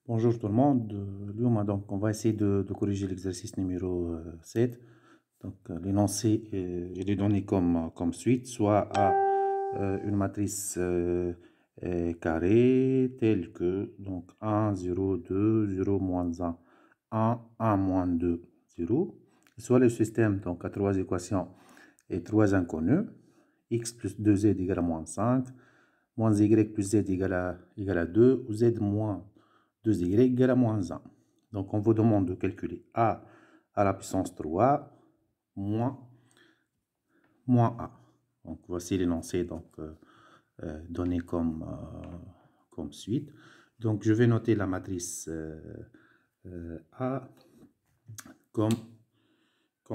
Bonjour tout le monde. Donc, on va essayer de corriger l'exercice numéro 7. Donc, l'énoncé est donné comme suite, soit à une matrice carrée telle que donc 1, 0, 2, 0, moins 1, 1, 1, moins 2, 0. Soit le système donc, a trois équations et trois inconnus, x plus 2z égale à moins 5, moins y plus z égale à 2, ou z moins 2y égale à moins 1. Donc, on vous demande de calculer a à la puissance 3 moins a. Donc, voici l'énoncé donné comme suite. Donc, je vais noter la matrice A comme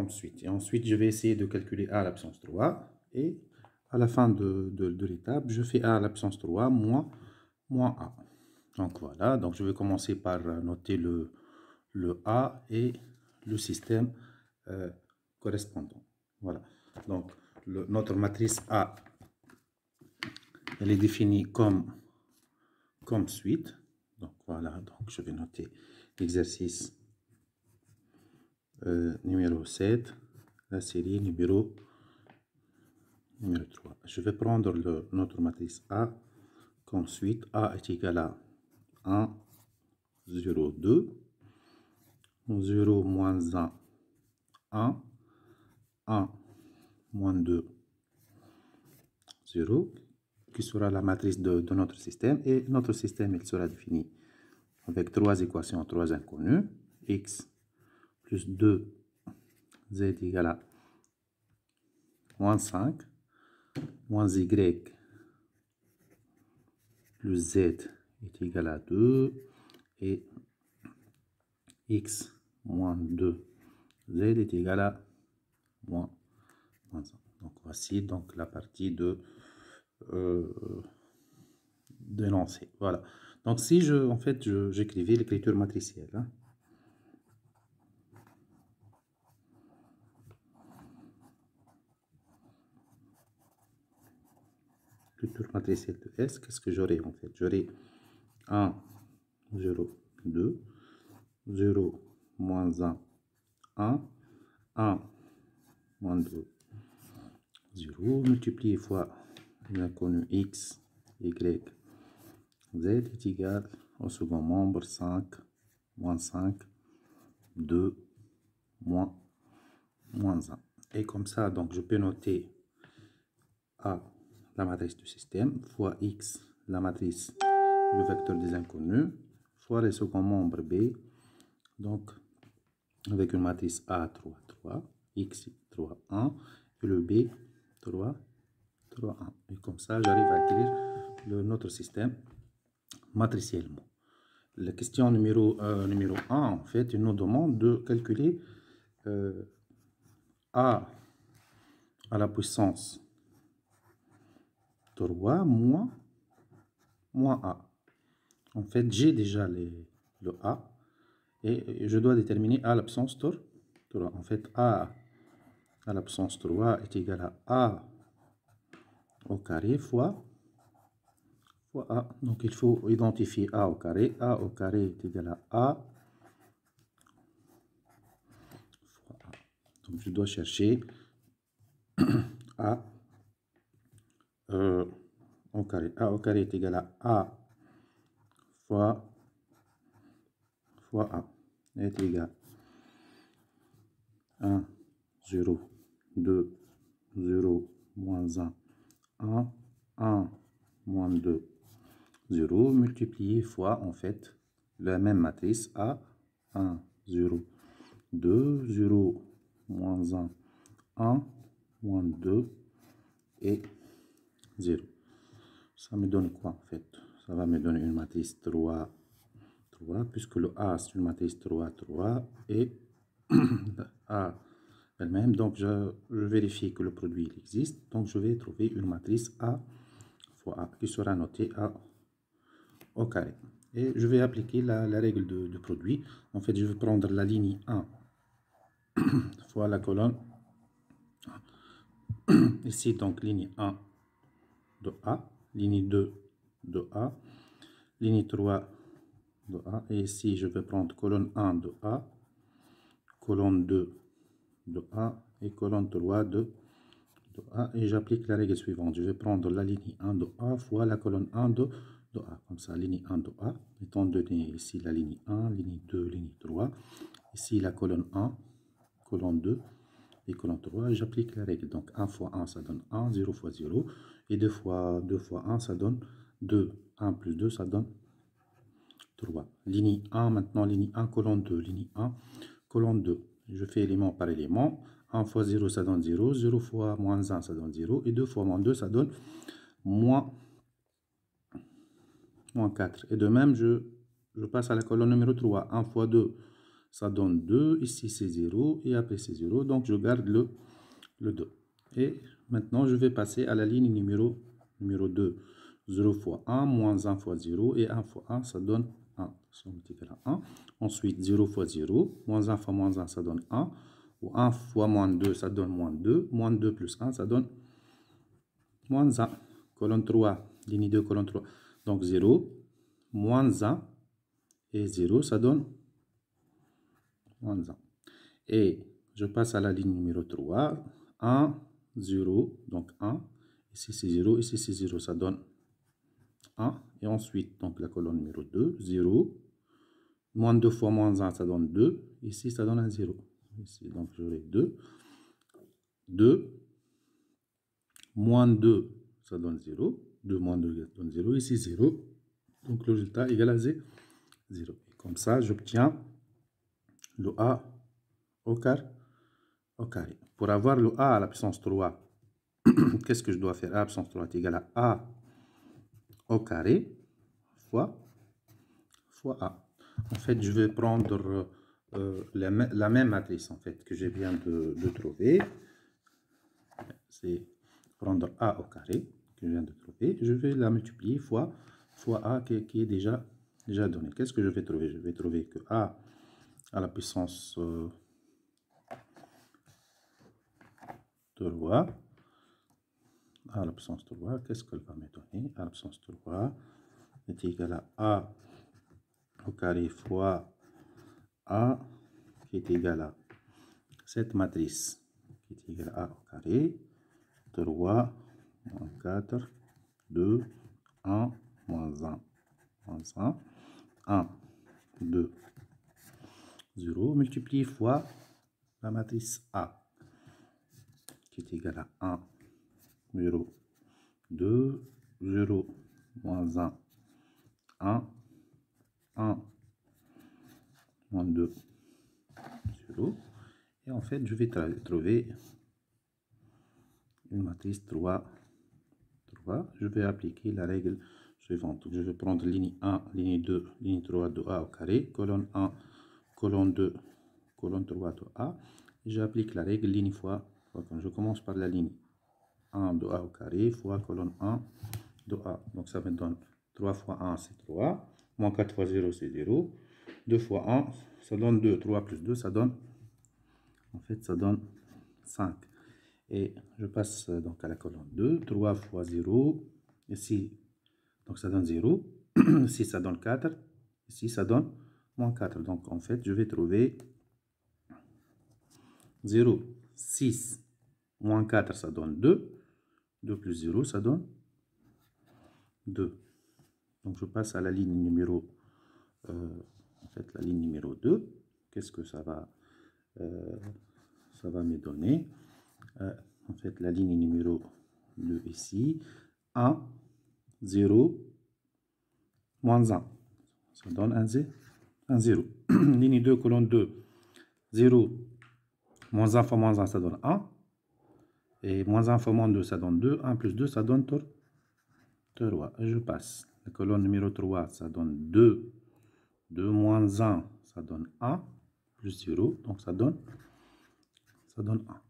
suite. Et ensuite, je vais essayer de calculer a à la puissance 3. Et à la fin de l'étape, je fais a à la puissance 3 moins a. Donc voilà, donc je vais commencer par noter le A et le système correspondant. Voilà, donc notre matrice A, elle est définie comme suite. Donc voilà, donc je vais noter l'exercice numéro 7, la série numéro 3. Je vais prendre notre matrice A comme suite. A est égal à 1, 0, 2, 0, moins 1, 1, 1, moins 2, 0, qui sera la matrice de notre système. Et notre système, il sera défini avec trois équations, trois inconnues. X plus 2, z égale à moins 5, moins y plus z est égal à 2, et x moins 2, z est égal à moins 1. Donc voici donc la partie d'énoncé. Voilà. Donc si j'écrivais l'écriture matricielle, hein. L'écriture matricielle de S, qu'est-ce que j'aurai en fait? J'aurai 1, 0, 2, 0, moins 1, 1, 1, moins 2, 0, multiplié fois l'inconnu x, y, z est égal au second membre 5, moins 5, 2, moins 1. Et comme ça, donc je peux noter A, la matrice du système, fois x, la matrice, le vecteur des inconnus, fois le second membre B, donc avec une matrice A 3, 3, X 3, 1, et le B 3, 3, 1. Et comme ça, j'arrive à écrire notre système matriciellement. La question numéro 1, en fait, il nous demande de calculer A à la puissance 3 moins A. En fait, j'ai déjà le A. Et je dois déterminer A à la puissance 3. En fait, A à la puissance 3 est égal à A au carré fois A. Donc, il faut identifier A au carré. A au carré est égal à A fois A. Donc, je dois chercher A au carré. A au carré est égal à A fois A est égal à 1, 0, 2, 0, moins 1, 1, 1, moins 2, 0, multiplié fois, en fait, la même matrice A, 1, 0, 2, 0, moins 1, 1, moins 2, et 0. Ça me donne quoi, en fait? Ça va me donner une matrice 3, 3, puisque le A, c'est une matrice 3, 3, et A elle-même. Donc, je vérifie que le produit il existe. Donc, je vais trouver une matrice A fois A, qui sera notée A au carré. Et je vais appliquer la règle de produit. En fait, je vais prendre la ligne 1 fois la colonne. Ici, donc, ligne 1 de A, ligne 2 de A, ligne 3 de A. Et ici, je vais prendre colonne 1 de A, colonne 2 de A et colonne 3 de A. Et j'applique la règle suivante. Je vais prendre la ligne 1 de A fois la colonne 1 de A. Comme ça, ligne 1 de A. Étant donné ici la ligne 1, ligne 2, ligne 3. Ici, la colonne 1, colonne 2 et colonne 3. J'applique la règle. Donc, 1 fois 1, ça donne 1. 0 fois 0. Et 2 fois 1, ça donne 2. 1 plus 2, ça donne 3. Ligne 1, maintenant, ligne 1, colonne 2. Ligne 1, colonne 2. Je fais élément par élément. 1 fois 0, ça donne 0. 0 fois moins 1, ça donne 0. Et 2 fois moins 2, ça donne moins 4. Et de même, je passe à la colonne numéro 3. 1 fois 2, ça donne 2. Ici, c'est 0. Et après, c'est 0. Donc, je garde le 2. Et maintenant, je vais passer à la ligne numéro 2. 0 fois 1, moins 1 fois 0. Et 1 fois 1, ça donne 1. Ça multiplie à 1. Ensuite, 0 fois 0. Moins 1 fois moins 1, ça donne 1. Ou 1 fois moins 2, ça donne moins 2. Moins 2 plus 1, ça donne moins 1. Colonne 3, ligne 2, colonne 3. Donc 0, moins 1 et 0, ça donne moins 1. Et je passe à la ligne numéro 3. 1, 0, donc 1. Ici c'est 0, ici c'est 0, ça donne 1. Et ensuite, donc la colonne numéro 2, 0. Moins 2 fois moins 1, ça donne 2. Ici, ça donne un 0. Ici, donc j'aurai 2. 2. Moins 2, ça donne 0. 2 moins 2, ça donne 0. Ici, 0. Donc le résultat égal à 0. Et comme ça, j'obtiens le A au carré. Pour avoir le A à la puissance 3, qu'est-ce que je dois faire? A à la puissance 3 est égal à A au carré fois A. En fait, je vais prendre la même matrice en fait, que je viens de trouver. C'est prendre A au carré que je viens de trouver. Je vais la multiplier fois A qui est déjà donné. Qu'est-ce que je vais trouver? Je vais trouver que A à la puissance 3, A à la puissance 3, qu'est-ce qu'elle va me donner? A à la puissance 3 est égal à A au carré fois A qui est égal à cette matrice qui est égale à A au carré, 3, moins 4, 2, 1, moins 1, moins 1, 1, 2, 0, multiplié fois la matrice A qui est égale à 1, 0, 2, 0, moins 1, 1, 1, moins 2, 0. Et en fait, je vais trouver une matrice 3, 3. Je vais appliquer la règle suivante. Je vais prendre ligne 1, ligne 2, ligne 3 de A au carré, colonne 1, colonne 2, colonne 3 de A. J'applique la règle ligne fois. Je commence par la ligne 1 de A au carré fois colonne 1 de A. Donc ça me donne 3 fois 1, c'est 3. Moins 4 fois 0, c'est 0. 2 fois 1, ça donne 2. 3 plus 2, ça donne, en fait, ça donne 5. Et je passe donc à la colonne 2. 3 fois 0. Ici, donc ça donne 0. Ici, ça donne 4. Ici, ça donne moins 4. Donc, en fait, je vais trouver 0, 6, moins 4, ça donne 2. 2 plus 0, ça donne 2. Donc, je passe à la ligne numéro, en fait, la ligne numéro 2. Qu'est-ce que ça va me donner? En fait, la ligne numéro 2 ici. 1, 0, moins 1. Ça donne un 0. Ligne 2, colonne 2. 0, moins 1 fois moins 1, ça donne 1. Et moins 1 fois moins 2, ça donne 2. 1 plus 2, ça donne 3. Et je passe. La colonne numéro 3, ça donne 2. 2 moins 1, ça donne 1. Plus 0, donc ça donne 1.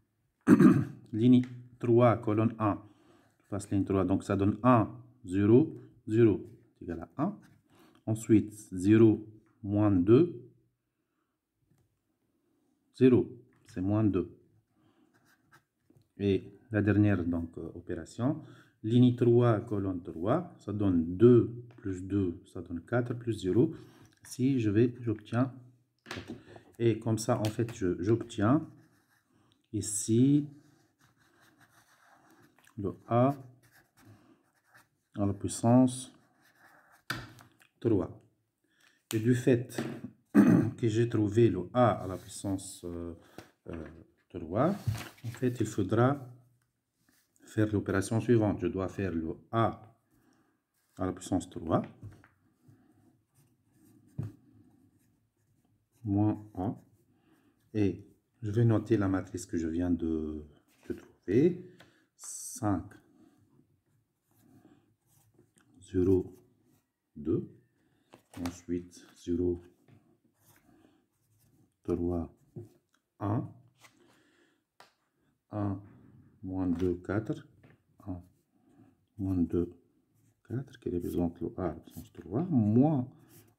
Ligne 3, colonne 1. Je passe ligne 3, donc ça donne 1, 0, 0. C'est égal à 1. Ensuite, 0, moins 2, 0. C'est moins 2. Et la dernière donc, opération, ligne 3, colonne 3, ça donne 2 plus 2, ça donne 4 plus 0, Ici, j'obtiens. Et comme ça, en fait, j'obtiens ici le A à la puissance 3. Et du fait que j'ai trouvé le A à la puissance 3, en fait, il faudra faire l'opération suivante. Je dois faire le A à la puissance 3 moins A. Et je vais noter la matrice que je viens de trouver. 5, 0, 2. Ensuite, 0, 3, 1. 1, moins 2, 4. 1, moins 2, 4, qui représente le A à la puissance 3, moins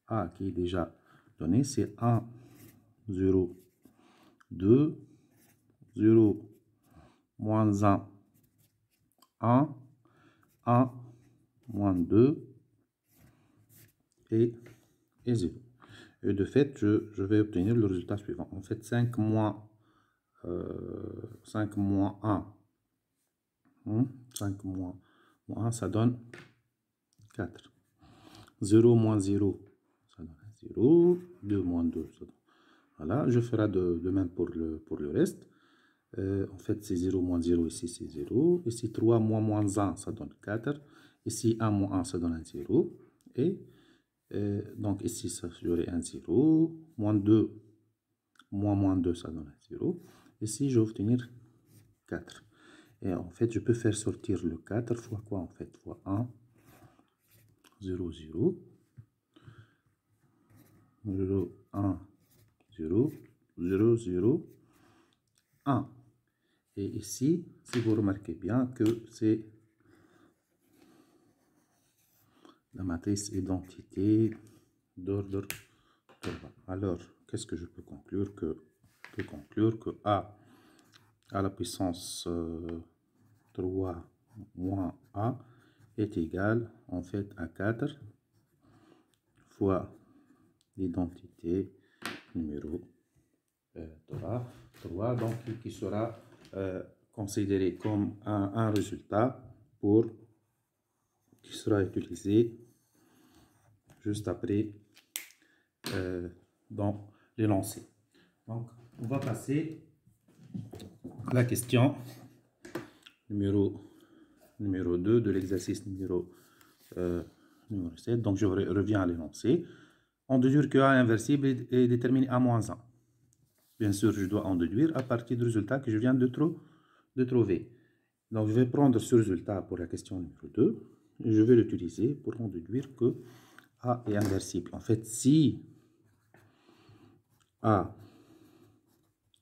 A qui est déjà donné, c'est 1, 0, 2, 0, moins 1, 1, 1, moins 2 et 0. Et de fait, je vais obtenir le résultat suivant. En fait, 5 moins 1, 5 moins 1, ça donne 4. 0 moins 0, ça donne 0. 2 moins 2, ça donne. Voilà, je ferai de même pour le reste. En fait, c'est 0 moins 0, ici c'est 0. Ici, 3 moins 1, ça donne 4. Ici, 1 moins 1, ça donne un 0. Et donc ici, j'aurai un 0. Moins 2, moins 2, ça donne un 0. Ici, je vais obtenir 4. Et en fait, je peux faire sortir le 4 fois quoi en fait? Fois 1, 0, 0. 0, 1, 0, 0, 0, 1. Et ici, si vous remarquez bien que c'est la matrice identité d'ordre 3. Alors, qu'est-ce que je peux conclure? Je peux conclure que A à la puissance 3 moins A est égal en fait à 4 fois l'identité numéro 3, donc qui sera considéré comme un résultat qui sera utilisé juste après dans l'énoncé. Donc, on va passer à la question numéro 2 de l'exercice numéro 7. Donc, je reviens à l'énoncé. On déduire que A inversible est déterminé à moins 1. Bien sûr, je dois en déduire à partir du résultat que je viens de trouver. Donc, je vais prendre ce résultat pour la question numéro 2 et je vais l'utiliser pour en déduire que A est inversible. En fait, si A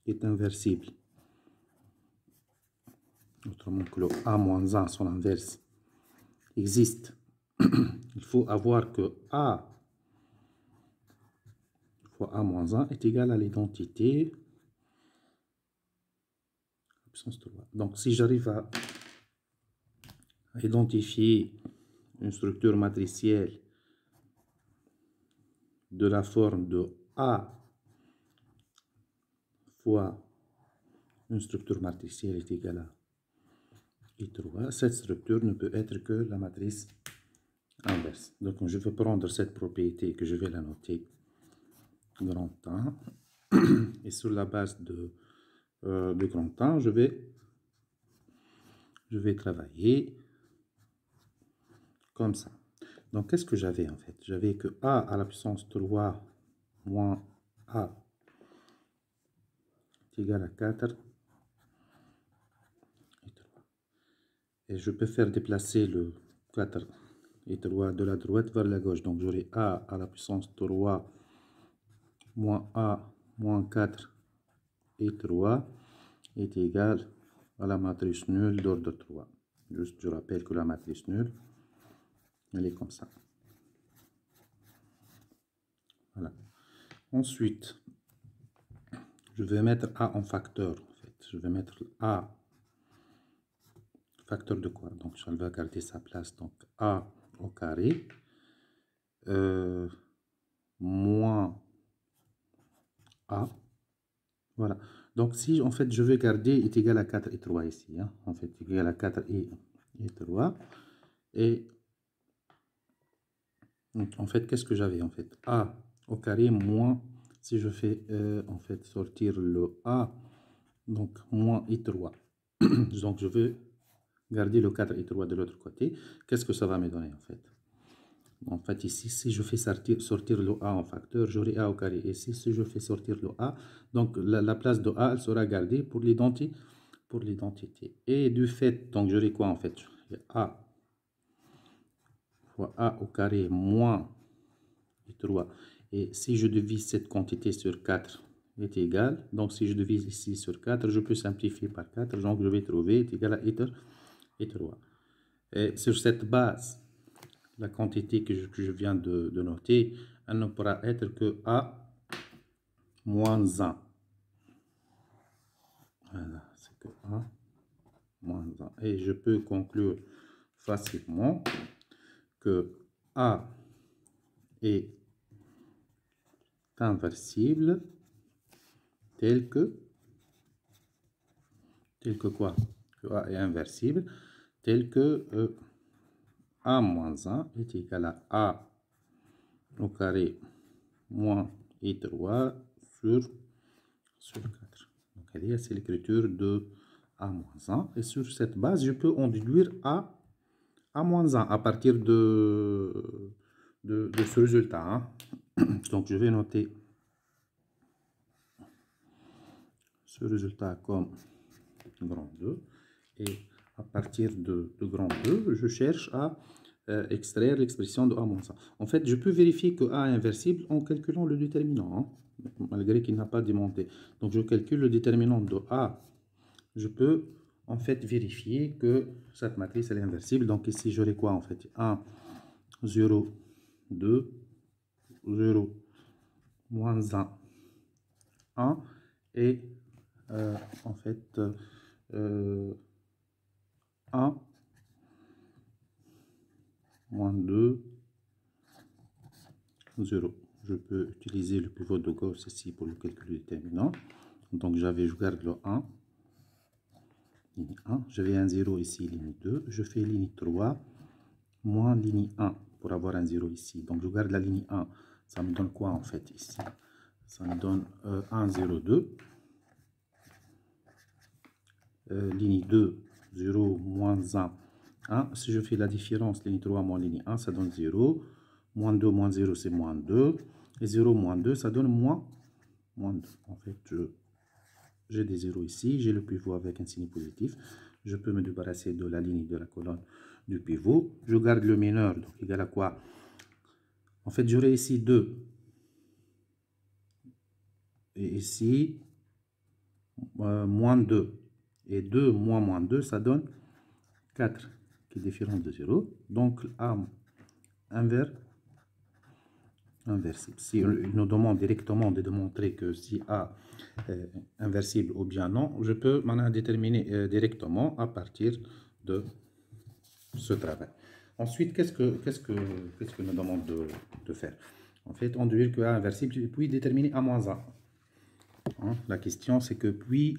est inversible, autrement que le A moins 1, son inverse, existe, il faut avoir que A fois A moins 1 est égal à l'identité puissance 3. Donc, si j'arrive à identifier une structure matricielle de la forme de A fois une structure matricielle est égale à I3, cette structure ne peut être que la matrice inverse. Donc, je vais prendre cette propriété que je vais la noter grand 1 et sur la base de grand 1, je vais travailler comme ça. Donc, qu'est-ce que j'avais en fait? J'avais que A à la puissance 3 moins A est égal à 4 et 3. Et je peux faire déplacer le 4 et 3 de la droite vers la gauche. Donc, j'aurai A à la puissance 3 moins A moins 4 et 3 est égal à la matrice nulle d'ordre 3. Juste, je rappelle que la matrice nulle, elle est comme ça. Voilà. Ensuite, je vais mettre A en facteur. En fait. Je vais mettre A facteur de quoi? Donc, je vais garder sa place. Donc, A au carré moins Voilà. Donc, si en fait je veux garder est égal à 4 et 3 ici, hein, en fait, est égal à 4 et 3. Et donc, en fait, qu'est-ce que j'avais en fait? A au carré moins, si je fais en fait sortir le A, donc moins i3. Donc, je veux garder le 4 et 3 de l'autre côté. Qu'est-ce que ça va me donner en fait? En fait, ici, si je fais sortir le A en facteur, j'aurai A au carré. Et si je fais sortir le A, donc la place de A, elle sera gardée pour l'identité. Et du fait, donc j'aurai quoi en fait? A fois A au carré moins 3. Et si je divise cette quantité sur 4 est égal, donc si je divise ici sur 4, je peux simplifier par 4, donc je vais trouver est égal à et 3. Et sur cette base, la quantité que je viens de noter, elle ne pourra être que A moins 1. Voilà, c'est que A moins 1. Et je peux conclure facilement que A est inversible tel que quoi? Que A est inversible tel que A moins 1 est égal à A au carré moins I3 sur 4. Donc, c'est l'écriture de A moins 1. Et sur cette base, je peux en déduire A moins 1 à partir de ce résultat. Hein. Donc, je vais noter ce résultat comme grand 2. Et à partir de grand 2, je cherche à extraire l'expression de A moins 1. En fait, je peux vérifier que A est inversible en calculant le déterminant, hein, malgré qu'il n'a pas démonté. Donc, je calcule le déterminant de A. Je peux en fait vérifier que cette matrice elle est inversible. Donc, ici, j'aurai quoi en fait? 1, 0, 2, 0, moins 1, 1. Et en fait, 1, moins 2, 0. Je peux utiliser le pivot de Gauss ici pour le calcul du déterminant. Donc, je garde le 1, ligne 1. J'avais un 0 ici, ligne 2. Je fais ligne 3, moins ligne 1 pour avoir un 0 ici. Donc, je garde la ligne 1. Ça me donne quoi en fait ici? Ça me donne 1, 0, 2. Ligne 2, 0, moins 1, 1. Si je fais la différence, ligne 3 moins ligne 1, ça donne 0. Moins 2 moins 0, c'est moins 2. Et 0 moins 2, ça donne moins 2. En fait, j'ai des 0 ici. J'ai le pivot avec un signe positif. Je peux me débarrasser de la ligne de la colonne du pivot. Je garde le mineur, donc égal à quoi? En fait, j'aurai ici 2. Et ici, moins 2. Et 2 moins 2, ça donne 4, qui est différent de 0. Donc, A inversible. Si il nous demande directement de démontrer que si A est inversible ou bien non, je peux maintenant déterminer directement à partir de ce travail. Ensuite, qu'est-ce que nous demande de faire? En fait, on devine que A est inversible, puis déterminer A moins 1. Hein, la question, c'est que puis...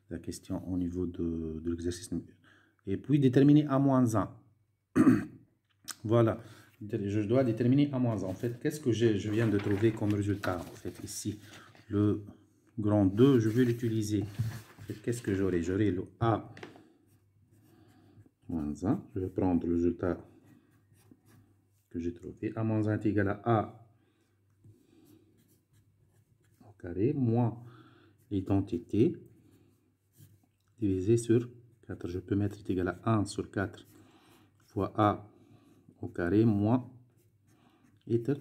la question au niveau de l'exercice. Et puis déterminer A-1. Voilà. Je dois déterminer A-1. En fait, qu'est-ce que je viens de trouver comme résultat? En fait, ici, le grand 2, je vais l'utiliser. En fait, qu'est-ce que j'aurai? J'aurai le A-1. Je vais prendre le résultat que j'ai trouvé. A-1 est égal à A au carré moins l'identité divisé sur 4. Je peux mettre est égal à 1 sur 4 fois A au carré moins I3.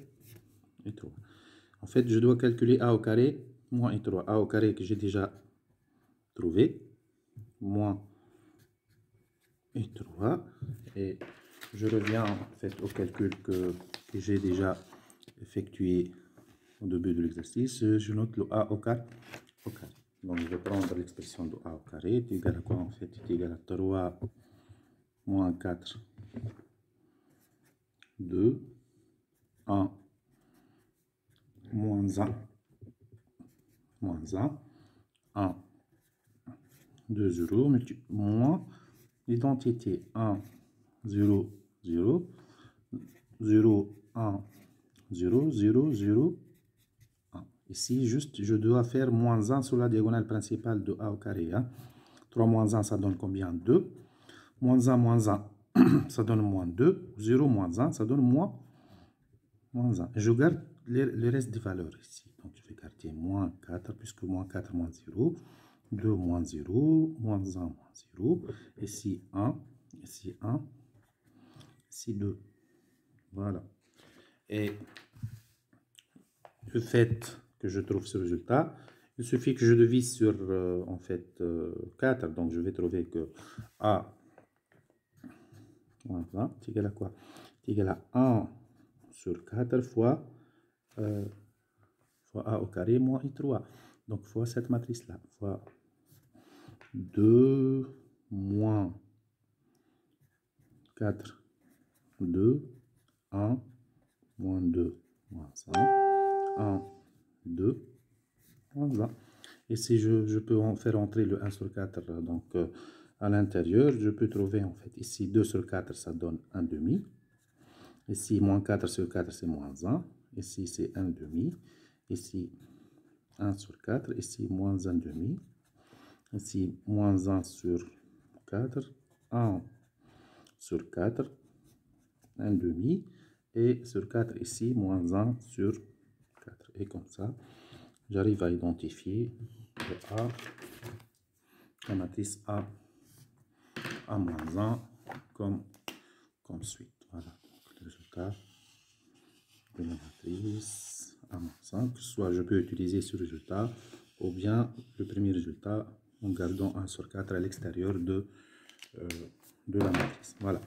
En fait, je dois calculer A au carré moins I3. A au carré que j'ai déjà trouvé, moins I3. Et je reviens en fait au calcul que j'ai déjà effectué au début de l'exercice. Je note le A au carré. Donc, je vais prendre l'expression de A au carré. C'est égal à quoi en fait? C'est égal à 3 moins 4, 2, 1, moins 1. moins 1, 2, 0, moins l'identité 1, 0, 0, 0, 1, 0, 0, 0, 1. Ici, juste, je dois faire moins 1 sur la diagonale principale de A au carré. 3 moins 1, ça donne combien? 2. Moins 1, ça donne moins 2. 0 moins 1, ça donne moins 1. Je garde le reste des valeurs ici. Donc, je vais garder moins 4, puisque moins 4, moins 0. 2 moins 0, moins 1, moins 0. Ici 1, ici 1, ici 2. Voilà. Et le fait que je trouve ce résultat, il suffit que je divise sur, en fait, 4. Donc, je vais trouver que A, voilà, c'est égal à quoi? C'est égal à 1 sur 4 fois A au carré moins I3. Donc, fois cette matrice-là, fois 2 moins 4, 2, 1, moins 2, moins 1, 1, 2, moins 1. Et si je peux en faire entrer le 1 sur 4 donc, à l'intérieur, je peux trouver en fait ici 2 sur 4, ça donne 1 demi. Ici, moins 4 sur 4, c'est moins 1. Ici, c'est 1 demi. Ici, 1 sur 4. Ici, moins 1 demi. Ici, moins 1 sur 4. 1 sur 4. 1 demi. Et sur 4, ici, moins 1 sur 4. Et comme ça, j'arrive à identifier le A, la matrice A moins 1 comme suite. Voilà, donc, le résultat de la matrice A moins 5. Soit je peux utiliser ce résultat, ou bien le premier résultat en gardant 1 sur 4 à l'extérieur de la matrice. Voilà,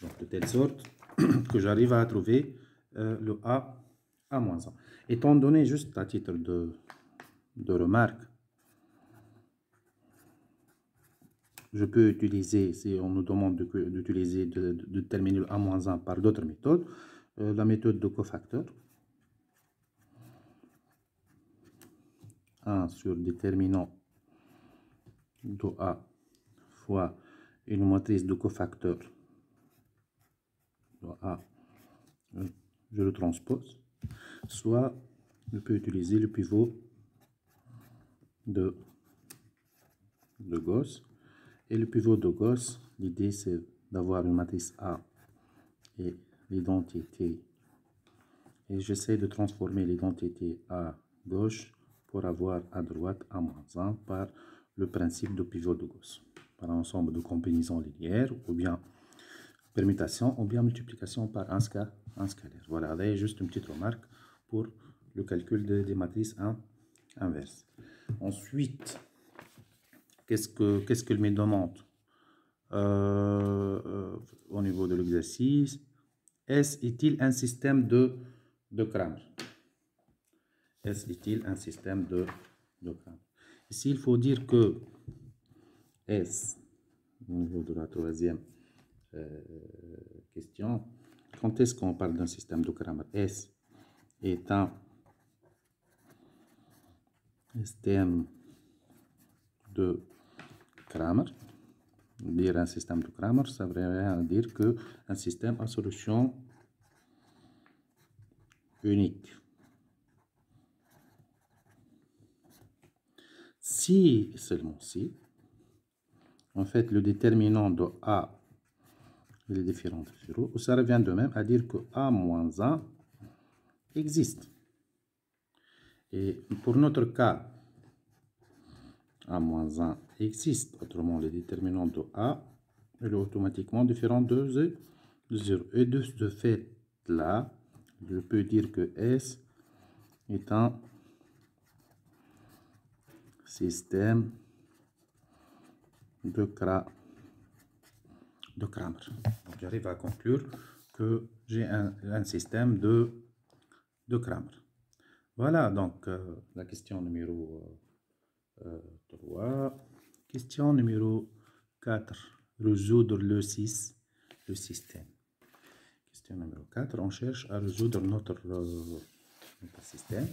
donc de telle sorte que j'arrive à trouver le A moins 1. Étant donné, juste à titre de remarque, je peux utiliser, si on nous demande d'utiliser, de déterminer le A-1 par d'autres méthodes, la méthode de cofacteur. 1 sur déterminant de A fois une matrice de cofacteur de A, je le transpose. Soit je peux utiliser le pivot de Gauss. Et le pivot de Gauss, l'idée c'est d'avoir une matrice A et l'identité. Et j'essaie de transformer l'identité à gauche pour avoir à droite A-1 par le principe de pivot de Gauss. Par un ensemble de combinaisons linéaires, ou bien permutation, ou bien multiplication par un scalaire. Voilà, là, juste une petite remarque pour le calcul des matrices inverses. Ensuite, qu'est-ce qu'il me demande au niveau de l'exercice? Est-il un système de Cramer? Est-il un système de Cramer? Ici, il faut dire que S, au niveau de la troisième question, quand est-ce qu'on parle d'un système de Cramer? S est un système de Cramer. Dire un système de Cramer, ça veut dire qu'un système à solution unique. Si, seulement si, en fait, le déterminant de A est différent de 0, ça revient de même à dire que A-1 existe. Et pour notre cas, A-1 existe, autrement le déterminant de A est automatiquement différent de 0. Et de ce fait-là, je peux dire que S est un système de Cramer. Donc j'arrive à conclure que j'ai un système de Cramer. Voilà donc la question numéro 3. Question numéro 4. Résoudre le système. Question numéro 4. On cherche à résoudre notre système.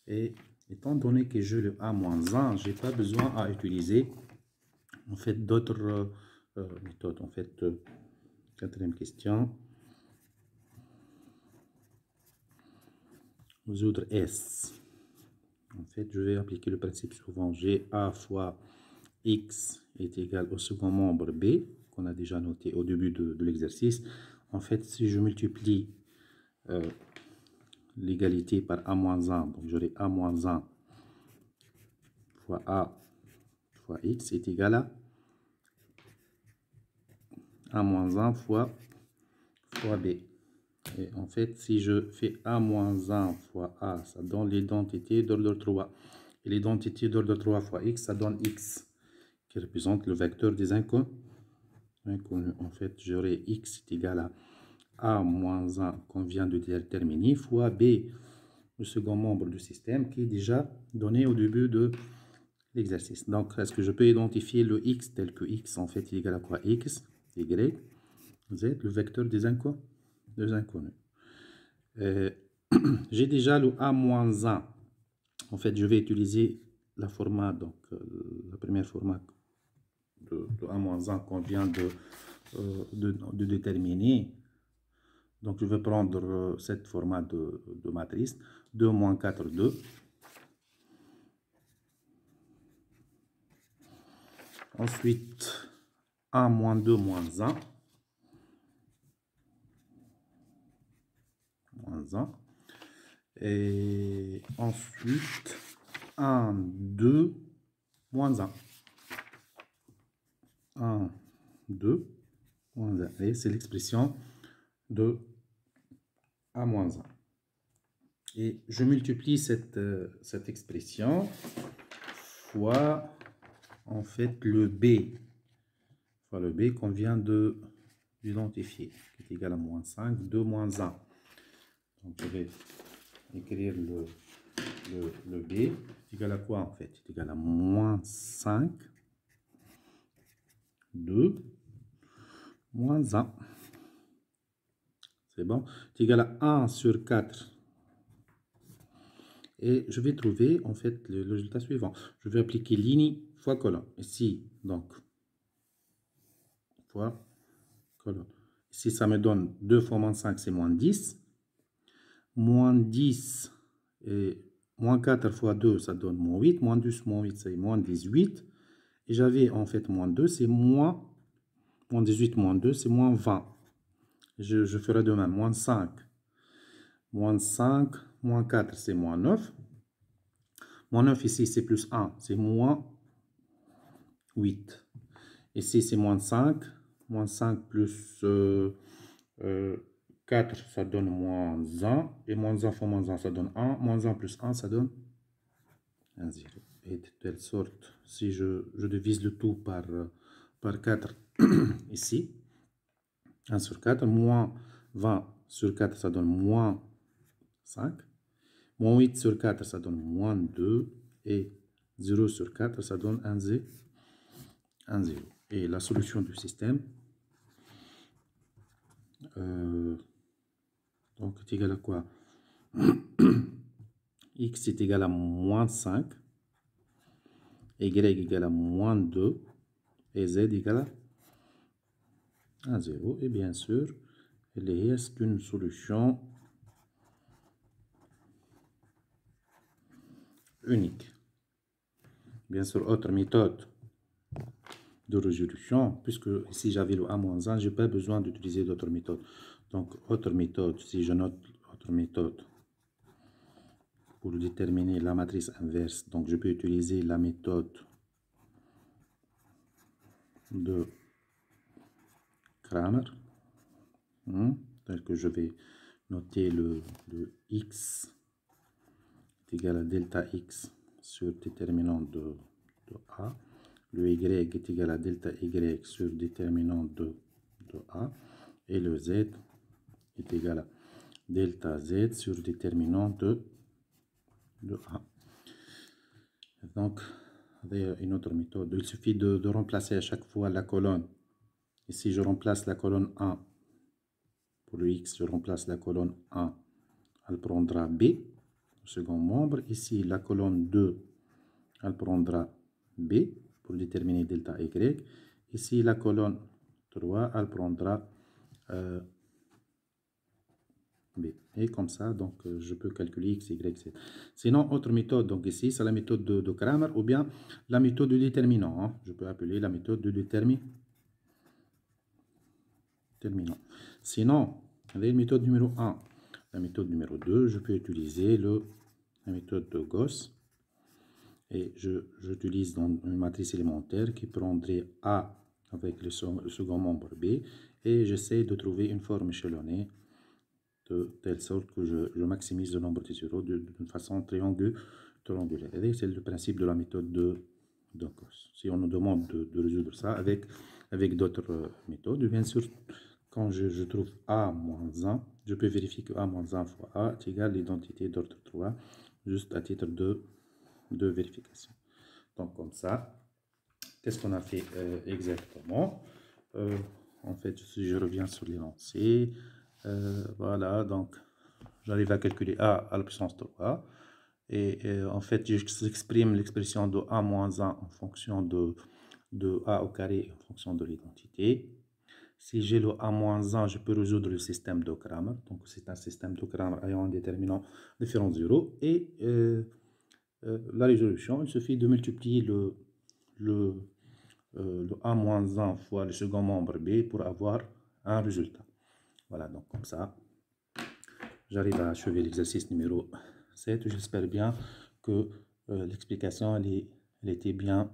Et Étant donné que j'ai le A moins 1, je n'ai pas besoin à utiliser en fait d'autres méthodes. En fait, quatrième question. Résoudre S. En fait, je vais appliquer le principe suivant. GA fois X est égal au second membre B, qu'on a déjà noté au début de l'exercice. En fait, si je multiplie l'égalité par A moins 1, donc j'aurai A moins 1 fois A fois X est égal à A moins 1 fois B. Et en fait, si je fais A moins 1 fois A, ça donne l'identité d'ordre 3. Et l'identité d'ordre 3 fois X, ça donne X, qui représente le vecteur des inconnus. En fait, j'aurai X est égal à A moins 1 qu'on vient de déterminer fois B, le second membre du système, qui est déjà donné au début de l'exercice. Donc, est-ce que je peux identifier le X tel que X, en fait, est égal à quoi? X, Y, Z, le vecteur des inconnus. J'ai déjà le A moins 1. En fait, je vais utiliser la format, donc la première format de A moins 1 qu'on vient de déterminer. Donc, je vais prendre cette format de matrice. 2 moins 4, 2. Ensuite, 1 moins 2 moins 1. Moins 1. Et ensuite, 1, 2, moins 1. 1, 2, moins 1. Et c'est l'expression de A moins 1. Et je multiplie cette expression fois, en fait, le B. Fois le B qu'on vient d'identifier, qui est égal à moins 5, 2 moins 1. Donc, je vais écrire le B. C'est égal à quoi, en fait? C'est égal à moins 5, 2, moins 1. C'est bon? C'est égal à 1 sur 4. Et je vais trouver, en fait, le résultat suivant. Je vais appliquer ligne fois colonne. Ici, donc, fois colonne. Ici, ça me donne 2 fois moins 5, c'est moins 10. Moins 10 et moins 4 fois 2, ça donne moins 8. Moins 10, moins 8, c'est moins 18. Et j'avais, en fait, moins 2, c'est moins 18, moins 2, c'est moins 20. Je ferai de même, moins 5. Moins 5, moins 4, c'est moins 9. Moins 9 ici, c'est plus 1, c'est moins 8. Ici, c'est moins 5. Moins 5 plus 4, ça donne moins 1. Et moins 1 fois moins 1, ça donne 1. Moins 1 plus 1, ça donne 1, 0. Et de telle sorte, si je divise le tout par 4 ici, 1 sur 4, moins 20 sur 4, ça donne moins 5. Moins 8 sur 4, ça donne moins 2. Et 0 sur 4, ça donne 1, 0. Et la solution du système, donc, est égal à quoi? X est égal à moins 5. Y égale à moins 2. Et Z égale à 0. Et bien sûr, il reste une solution unique. Bien sûr, autre méthode de résolution, puisque ici j'avais le A-1, je n'ai pas besoin d'utiliser d'autres méthodes. Donc, autre méthode, si je note autre méthode pour déterminer la matrice inverse, donc je peux utiliser la méthode de Cramer, tel que je vais noter le x est égal à delta x sur déterminant de A. Le y est égal à delta y sur déterminant de A. Et le z est égal à delta z sur déterminant de A. Donc, une autre méthode. Il suffit de remplacer à chaque fois la colonne. Ici, je remplace la colonne 1. Pour le x, je remplace la colonne 1. Elle prendra B. second membre. Ici, la colonne 2, elle prendra B pour déterminer delta Y. Ici, la colonne 3, elle prendra B. Et comme ça, donc, je peux calculer X, Y, Z. Sinon, autre méthode, donc ici, c'est la méthode de Cramer ou bien la méthode de déterminant. Hein. Je peux appeler la méthode de déterminant. Sinon, la méthode numéro 1. La méthode numéro 2, je peux utiliser la méthode de Gauss. Et j'utilise une matrice élémentaire qui prendrait A avec le second membre B. Et j'essaie de trouver une forme échelonnée de telle sorte que je maximise le nombre de zéros d'une façon triangulaire. C'est le principe de la méthode de Gauss. Si on nous demande de résoudre ça avec d'autres méthodes, bien sûr, quand je trouve A moins 1, je peux vérifier que A moins 1 fois A est égal à l'identité d'ordre 3, juste à titre de vérification. Donc comme ça, qu'est-ce qu'on a fait exactement? En fait, si je reviens sur l'énoncé, voilà, donc j'arrive à calculer A à la puissance 3. Et en fait, j'exprime l'expression de A moins 1 en fonction de A au carré en fonction de l'identité. Si j'ai le A-1, je peux résoudre le système de Cramer. Donc, c'est un système de Cramer ayant un déterminant différent de 0. Et la résolution, il suffit de multiplier le A-1 fois le second membre B pour avoir un résultat. Voilà, donc comme ça, j'arrive à achever l'exercice numéro 7. J'espère bien que l'explication elle était bien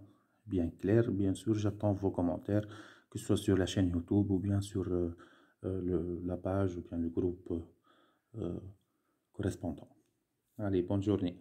claire. Bien sûr, j'attends vos commentaires, que ce soit sur la chaîne YouTube ou bien sur la page ou bien le groupe correspondant. Allez, bonne journée.